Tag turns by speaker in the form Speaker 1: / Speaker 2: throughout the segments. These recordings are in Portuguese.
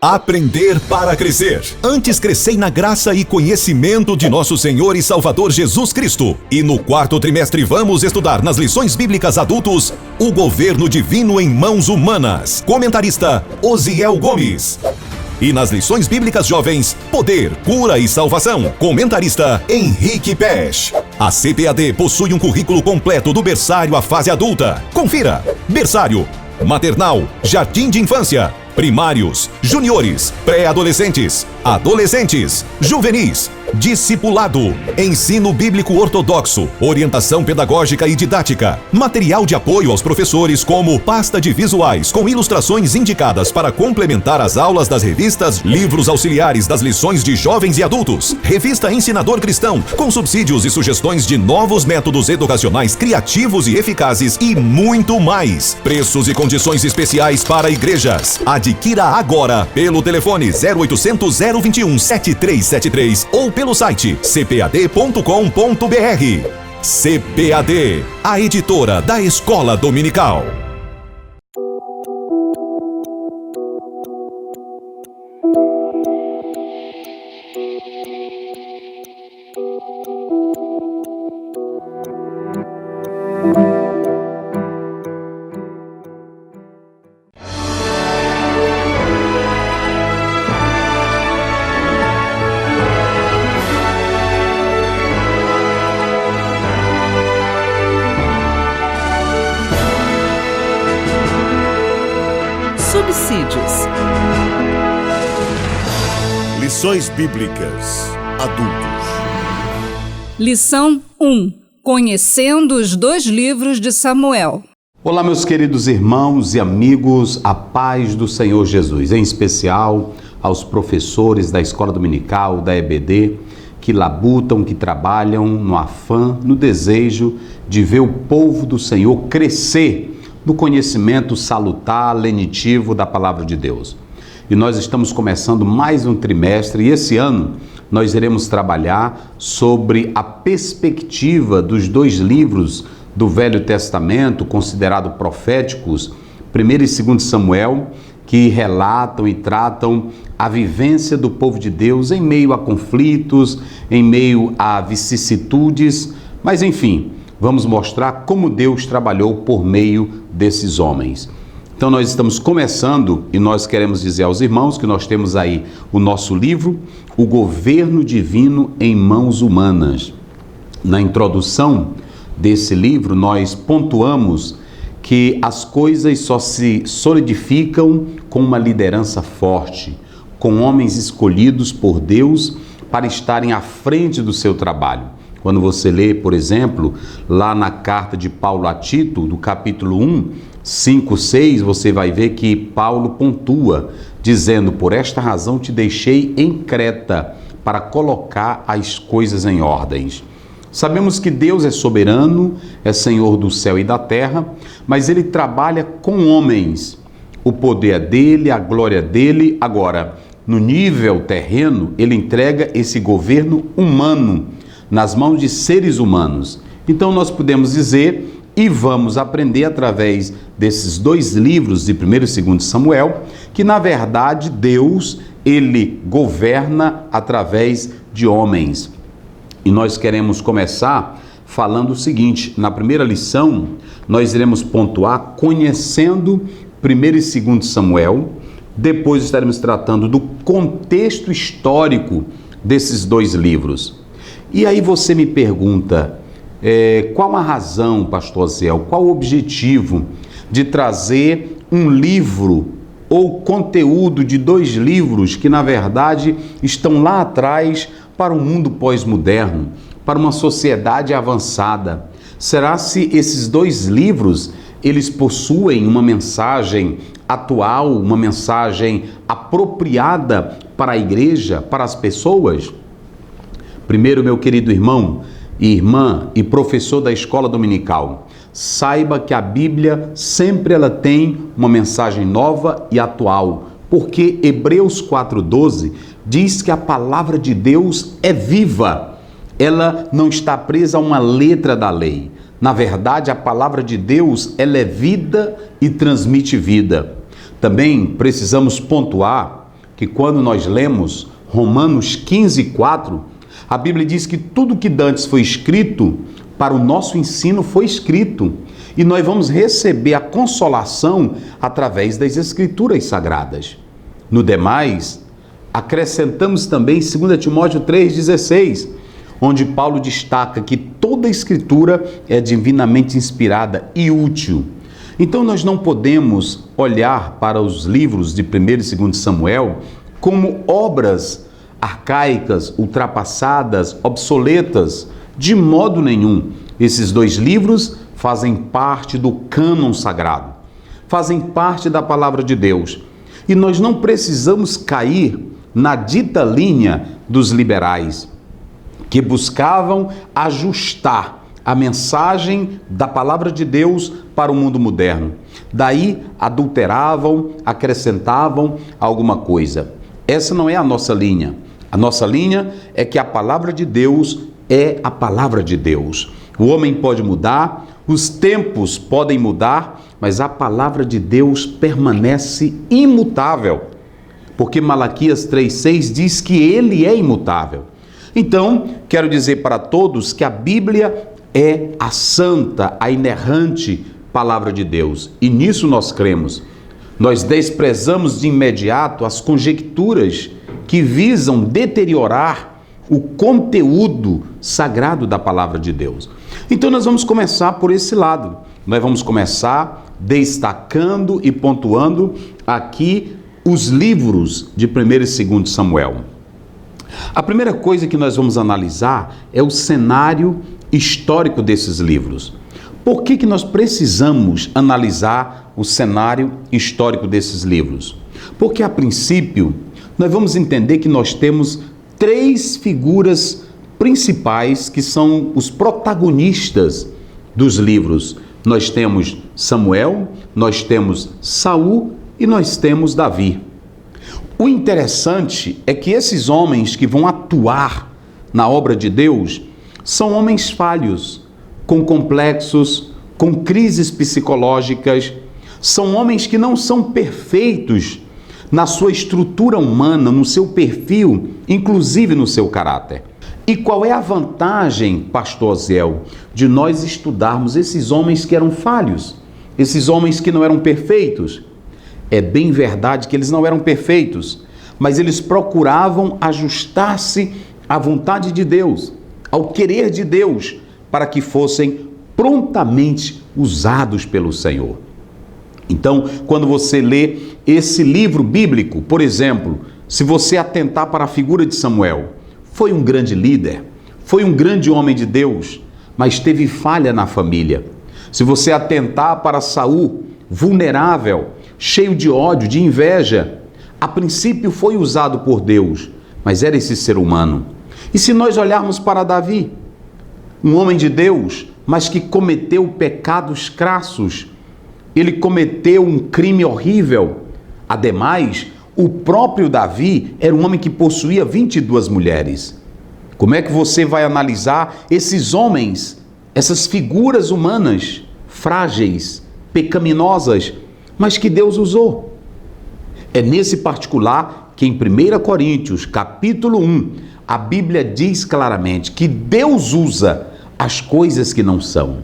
Speaker 1: Aprender para crescer. Antes crescei na graça e conhecimento de nosso Senhor e Salvador Jesus Cristo. E no quarto trimestre vamos estudar nas lições bíblicas adultos o governo divino em mãos humanas. Comentarista Osiel Gomes. E nas lições bíblicas jovens, poder, cura e salvação. Comentarista Henrique Pesch. A CPAD possui um currículo completo do berçário à fase adulta. Confira: berçário, maternal, jardim de infância, primários, juniores, pré-adolescentes, adolescentes, juvenis, discipulado, ensino bíblico ortodoxo, orientação pedagógica e didática, material de apoio aos professores como pasta de visuais com ilustrações indicadas para complementar as aulas das revistas, livros auxiliares das lições de jovens e adultos, revista Ensinador Cristão, com subsídios e sugestões de novos métodos educacionais criativos e eficazes e muito mais. Preços e condições especiais para igrejas. Adquira agora pelo telefone 0800 021 7373 ou pelo site cpad.com.br. CPAD, a editora da Escola Dominical.
Speaker 2: Subsídios.
Speaker 3: Lições Bíblicas Adultos.
Speaker 2: Lição 1. Conhecendo os 2 livros de Samuel.
Speaker 4: Olá, meus queridos irmãos e amigos, a paz do Senhor Jesus, em especial aos professores da Escola Dominical, da EBD, que labutam, que trabalham no afã, no desejo de ver o povo do Senhor crescer no conhecimento salutar, lenitivo da Palavra de Deus. E nós estamos começando mais um trimestre e esse ano nós iremos trabalhar sobre a perspectiva dos 2 livros do Velho Testamento, considerados proféticos, 1 e 2 Samuel, que relatam e tratam a vivência do povo de Deus em meio a conflitos, em meio a vicissitudes, mas enfim, vamos mostrar como Deus trabalhou por meio desses homens. Então nós estamos começando e nós queremos dizer aos irmãos que nós temos aí o nosso livro, O Governo Divino em Mãos Humanas. Na introdução desse livro nós pontuamos que as coisas só se solidificam com uma liderança forte, com homens escolhidos por Deus para estarem à frente do seu trabalho. Quando você lê, por exemplo, lá na carta de Paulo a Tito, do capítulo 1, 5, 6, você vai ver que Paulo pontua, dizendo: por esta razão te deixei em Creta, para colocar as coisas em ordens. Sabemos que Deus é soberano, é Senhor do céu e da terra, mas Ele trabalha com homens. O poder é dele, a glória é dele. Agora, no nível terreno, Ele entrega esse governo humano nas mãos de seres humanos. Então nós podemos dizer, e vamos aprender através desses 2 livros de 1 e 2 Samuel, que na verdade Deus, Ele governa através de homens. E nós queremos começar falando o seguinte: na primeira lição nós iremos pontuar conhecendo 1 e 2 Samuel, depois estaremos tratando do contexto histórico desses 2 livros. E aí você me pergunta, qual a razão, pastor Osiel, qual o objetivo de trazer um livro ou conteúdo de 2 livros que na verdade estão lá atrás para um mundo pós-moderno, para uma sociedade avançada? Será se esses 2 livros, eles possuem uma mensagem atual, uma mensagem apropriada para a igreja, para as pessoas? Primeiro, meu querido irmão e irmã e professor da Escola Dominical, saiba que a Bíblia sempre ela tem uma mensagem nova e atual, porque Hebreus 4:12 diz que a palavra de Deus é viva, ela não está presa a uma letra da lei. Na verdade, a palavra de Deus ela é vida e transmite vida. Também precisamos pontuar que quando nós lemos Romanos 15:4, a Bíblia diz que tudo que dantes foi escrito, para o nosso ensino foi escrito, e nós vamos receber a consolação através das Escrituras Sagradas. No demais, acrescentamos também 2 Timóteo 3,16, onde Paulo destaca que toda a Escritura é divinamente inspirada e útil. Então nós não podemos olhar para os livros de 1 e 2 Samuel como obras arcaicas, ultrapassadas, obsoletas, de modo nenhum. Esses dois livros fazem parte do cânon sagrado, fazem parte da palavra de Deus. E nós não precisamos cair na dita linha dos liberais, que buscavam ajustar a mensagem da palavra de Deus para o mundo moderno. Daí adulteravam, acrescentavam alguma coisa. Essa não é a nossa linha. A nossa linha é que a palavra de Deus é a palavra de Deus. O homem pode mudar, os tempos podem mudar, mas a palavra de Deus permanece imutável. Porque Malaquias 3,6 diz que ele é imutável. Então, quero dizer para todos que a Bíblia é a santa, a inerrante palavra de Deus. E nisso nós cremos. Nós desprezamos de imediato as conjecturas que visam deteriorar o conteúdo sagrado da palavra de Deus. Então nós vamos começar por esse lado. Nós vamos começar destacando e pontuando aqui os livros de 1 e 2 Samuel. A primeira coisa que nós vamos analisar é o cenário histórico desses livros. Por que nós precisamos analisar o cenário histórico desses livros? Porque, a princípio, nós vamos entender que nós temos três figuras principais que são os protagonistas dos livros. Nós temos Samuel, nós temos Saul e nós temos Davi. O interessante é que esses homens que vão atuar na obra de Deus são homens falhos, com complexos, com crises psicológicas, são homens que não são perfeitos na sua estrutura humana, no seu perfil, inclusive no seu caráter. E qual é a vantagem, pastor Zéu, de nós estudarmos esses homens que eram falhos, esses homens que não eram perfeitos? É bem verdade que eles não eram perfeitos, mas eles procuravam ajustar-se à vontade de Deus, ao querer de Deus, para que fossem prontamente usados pelo Senhor. Então, quando você lê esse livro bíblico, por exemplo, se você atentar para a figura de Samuel, foi um grande líder, foi um grande homem de Deus, mas teve falha na família. Se você atentar para Saul, vulnerável, cheio de ódio, de inveja, a princípio foi usado por Deus, mas era esse ser humano. E se nós olharmos para Davi, um homem de Deus, mas que cometeu pecados crassos, ele cometeu um crime horrível. Ademais, o próprio Davi era um homem que possuía 22 mulheres. Como é que você vai analisar esses homens, essas figuras humanas, frágeis, pecaminosas, mas que Deus usou? É nesse particular que em 1 Coríntios, capítulo 1, a Bíblia diz claramente que Deus usa as coisas que não são.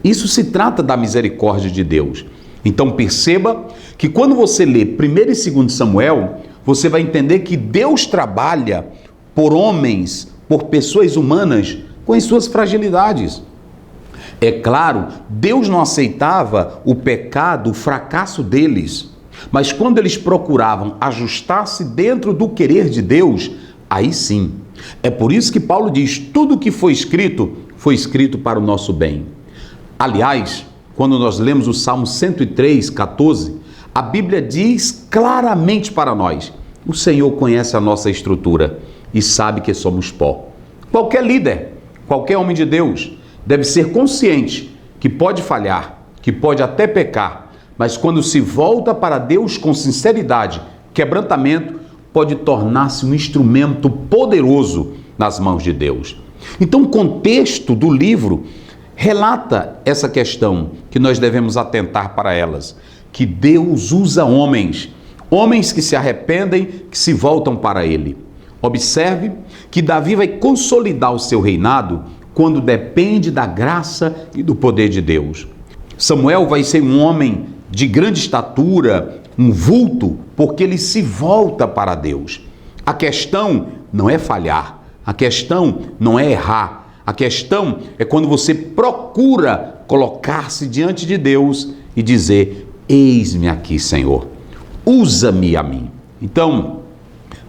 Speaker 4: Isso se trata da misericórdia de Deus. Então perceba que quando você lê 1 e 2 Samuel, você vai entender que Deus trabalha por homens, por pessoas humanas, com as suas fragilidades. É claro, Deus não aceitava o pecado, o fracasso deles, mas quando eles procuravam ajustar-se dentro do querer de Deus, aí sim. É por isso que Paulo diz, tudo que foi escrito para o nosso bem. Aliás, quando nós lemos o Salmo 103:14, a Bíblia diz claramente para nós, o Senhor conhece a nossa estrutura e sabe que somos pó. Qualquer líder, qualquer homem de Deus, deve ser consciente que pode falhar, que pode até pecar, mas quando se volta para Deus com sinceridade, quebrantamento, pode tornar-se um instrumento poderoso nas mãos de Deus. Então o contexto do livro relata essa questão que nós devemos atentar para elas, que Deus usa homens Homens que se arrependem, que se voltam para ele. Observe que Davi vai consolidar o seu reinado quando depende da graça e do poder de Deus. Samuel vai ser um homem de grande estatura, um vulto, porque ele se volta para Deus. A questão não é falhar, a questão não é errar, a questão é quando você procura colocar-se diante de Deus e dizer: eis-me aqui, Senhor, usa-me a mim. Então,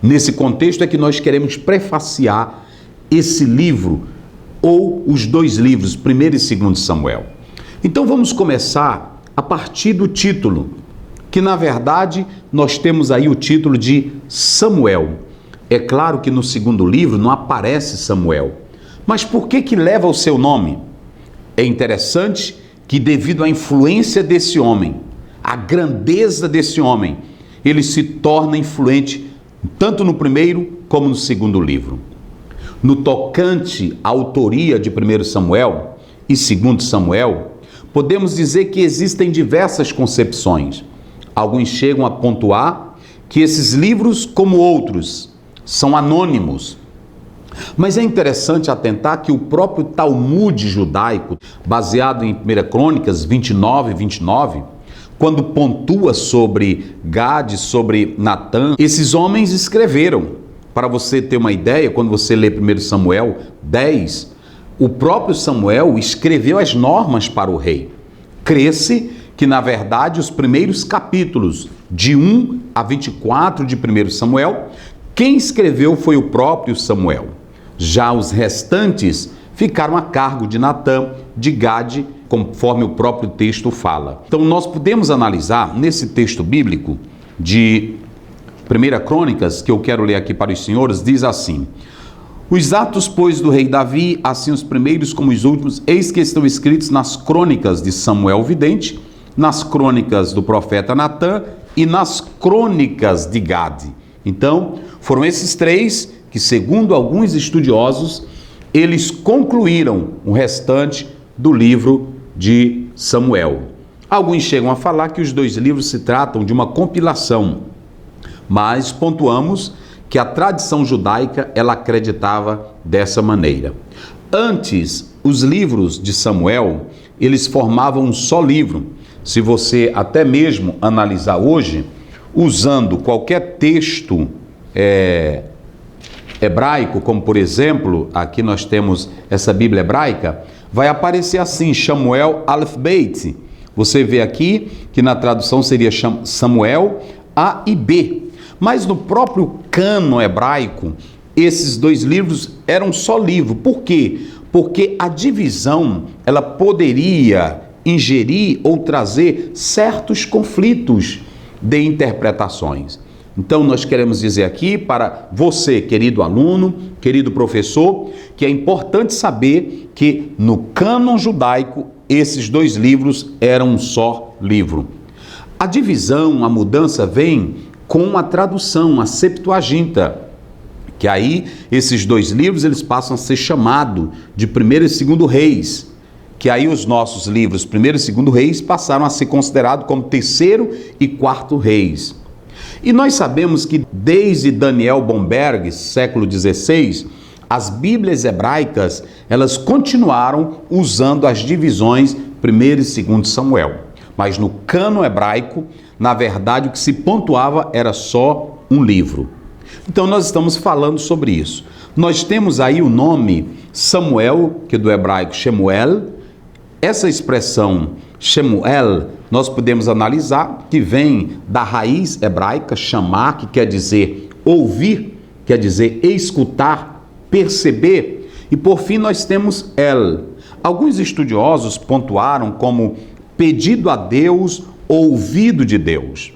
Speaker 4: nesse contexto é que nós queremos prefaciar esse livro, ou os dois livros, 1º e 2º Samuel. Então vamos começar a partir do título, que na verdade nós temos aí o título de Samuel. É claro que no 2º livro não aparece Samuel, mas por que leva o seu nome? É interessante que, devido à influência desse homem, a grandeza desse homem, ele se torna influente tanto no 1º como no 2º livro. No tocante à autoria de 1 Samuel e 2 Samuel, podemos dizer que existem diversas concepções. Alguns chegam a pontuar que esses livros, como outros, são anônimos. Mas é interessante atentar que o próprio Talmud judaico, baseado em 1 Crônicas 29 e 29, quando pontua sobre Gade, sobre Natã, esses homens escreveram. Para você ter uma ideia, quando você lê 1 Samuel 10, o próprio Samuel escreveu as normas para o rei. Crê-se que, na verdade, os primeiros capítulos, de 1 a 24 de 1 Samuel, quem escreveu foi o próprio Samuel. Já os restantes ficaram a cargo de Natã, de Gade, conforme o próprio texto fala. Então nós podemos analisar nesse texto bíblico de 1 Crônicas, que eu quero ler aqui para os senhores, diz assim: os atos, pois, do rei Davi, assim os primeiros como os últimos, eis que estão escritos nas crônicas de Samuel o vidente, nas crônicas do profeta Natã e nas crônicas de Gade. Então, foram esses três que, segundo alguns estudiosos, eles concluíram o restante do livro de Samuel. Alguns chegam a falar que os dois livros se tratam de uma compilação, mas pontuamos que a tradição judaica ela acreditava dessa maneira. Antes, os livros de Samuel, eles formavam um só livro. Se você até mesmo analisar hoje, usando qualquer texto hebraico, como por exemplo, aqui nós temos essa Bíblia hebraica, vai aparecer assim, Samuel Aleph Bet. Você vê aqui que na tradução seria Samuel A e B. Mas no próprio cânon hebraico, esses dois livros eram só livro. Por quê? Porque a divisão, ela poderia ingerir ou trazer certos conflitos de interpretações. Então nós queremos dizer aqui para você, querido aluno, querido professor, que é importante saber que no cânon judaico esses dois livros eram um só livro. A divisão, a mudança vem com a tradução, a Septuaginta, que aí esses dois livros eles passam a ser chamados de 1º e 2º Reis, que aí os nossos livros 1º e 2º Reis passaram a ser considerados como 3º e 4º Reis. E nós sabemos que desde Daniel Bomberg, século XVI, as Bíblias hebraicas, elas continuaram usando as divisões 1º e 2º Samuel. Mas no cânon hebraico, na verdade, o que se pontuava era só um livro. Então nós estamos falando sobre isso. Nós temos aí o nome Samuel, que é do hebraico Shemuel. Essa expressão Shemuel, nós podemos analisar que vem da raiz hebraica, chamar, que quer dizer ouvir, quer dizer escutar, perceber. E por fim nós temos El. Alguns estudiosos pontuaram como pedido a Deus, ouvido de Deus.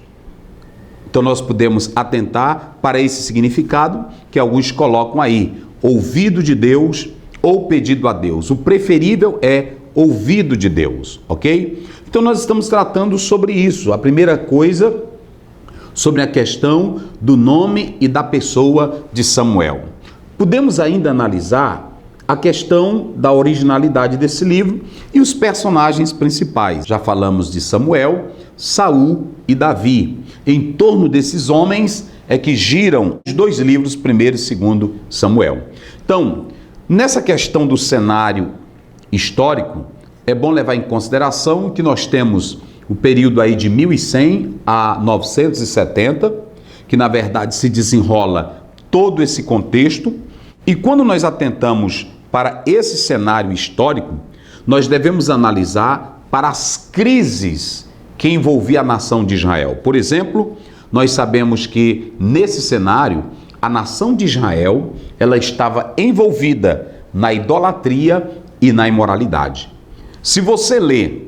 Speaker 4: Então nós podemos atentar para esse significado que alguns colocam aí, ouvido de Deus ou pedido a Deus. O preferível é ouvido de Deus, ok? Então nós estamos tratando sobre isso. A primeira coisa, sobre a questão do nome e da pessoa de Samuel. Podemos ainda analisar a questão da originalidade desse livro e os personagens principais. Já falamos de Samuel, Saul e Davi. Em torno desses homens é que giram os dois livros, 1º e 2º Samuel. Então, nessa questão do cenário histórico, é bom levar em consideração que nós temos o período aí de 1100 a 970, que na verdade se desenrola todo esse contexto. E quando nós atentamos para esse cenário histórico, nós devemos analisar para as crises que envolviam a nação de Israel. Por exemplo, nós sabemos que nesse cenário, a nação de Israel, ela estava envolvida na idolatria e na imoralidade. Se você lê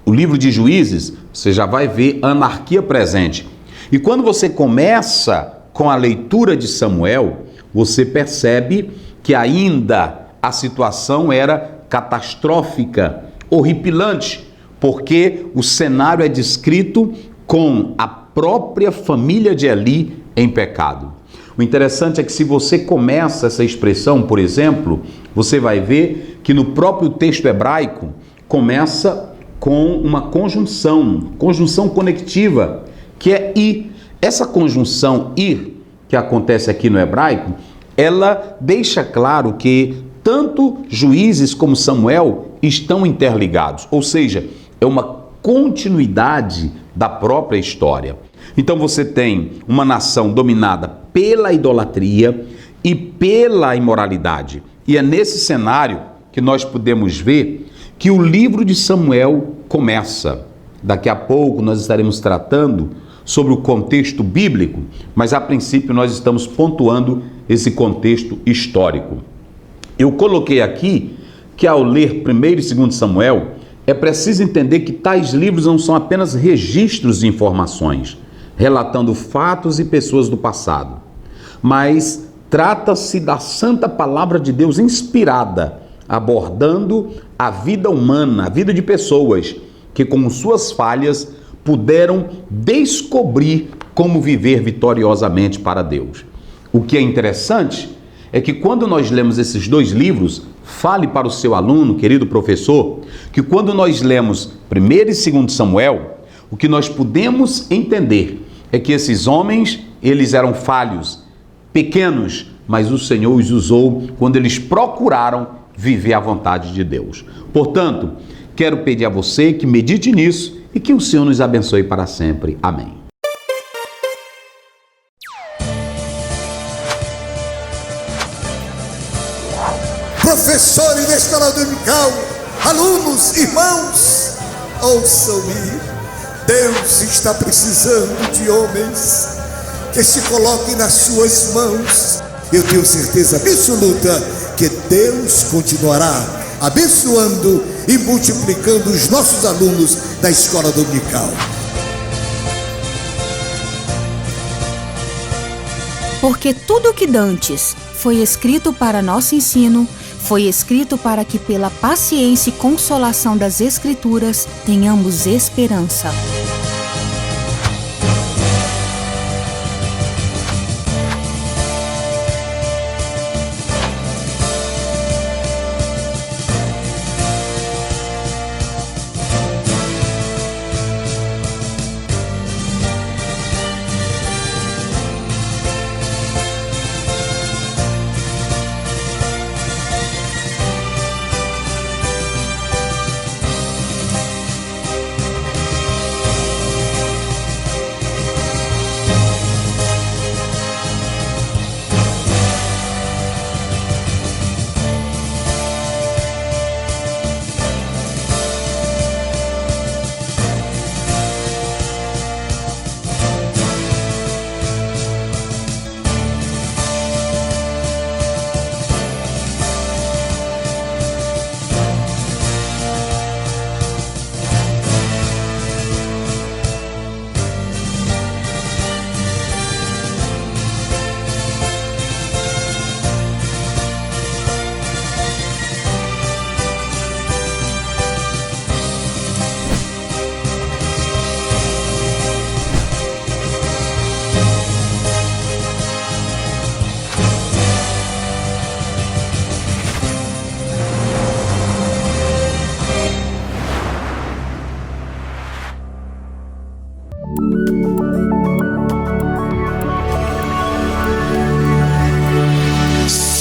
Speaker 4: o livro de Juízes, você já vai ver a anarquia presente. E quando você começa com a leitura de Samuel, você percebe que ainda a situação era catastrófica, horripilante, porque o cenário é descrito com a própria família de Eli em pecado. O interessante é que se você começa essa expressão, por exemplo, você vai ver que no próprio texto hebraico começa com uma conjunção conectiva, que é ir. Essa conjunção ir, que acontece aqui no hebraico, ela deixa claro que tanto Juízes como Samuel estão interligados, ou seja, é uma continuidade da própria história. Então você tem uma nação dominada pela idolatria e pela imoralidade. E é nesse cenário que nós podemos ver que o livro de Samuel começa. Daqui a pouco nós estaremos tratando sobre o contexto bíblico, mas a princípio nós estamos pontuando esse contexto histórico. Eu coloquei aqui que ao ler 1º e 2º Samuel, é preciso entender que tais livros não são apenas registros de informações, relatando fatos e pessoas do passado, mas trata-se da santa palavra de Deus inspirada, abordando a vida humana, a vida de pessoas que com suas falhas puderam descobrir como viver vitoriosamente para Deus. O que é interessante é que quando nós lemos esses dois livros, fale para o seu aluno, querido professor, que quando nós lemos 1º e 2º Samuel, o que nós podemos entender é que esses homens, eles eram falhos, pequenos, mas o Senhor os usou quando eles procuraram viver a vontade de Deus. Portanto, quero pedir a você que medite nisso e que o Senhor nos abençoe para sempre. Amém.
Speaker 3: Professores da escola dominical, alunos, irmãos, ouçam-me. Deus está precisando de homens que se coloquem nas suas mãos. Eu tenho certeza absoluta que Deus continuará abençoando e multiplicando os nossos alunos da escola dominical.
Speaker 5: Porque tudo o que dantes foi escrito para nosso ensino, foi escrito para que pela paciência e consolação das Escrituras tenhamos esperança.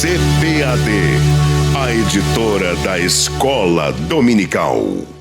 Speaker 6: CPAD, a editora da Escola Dominical.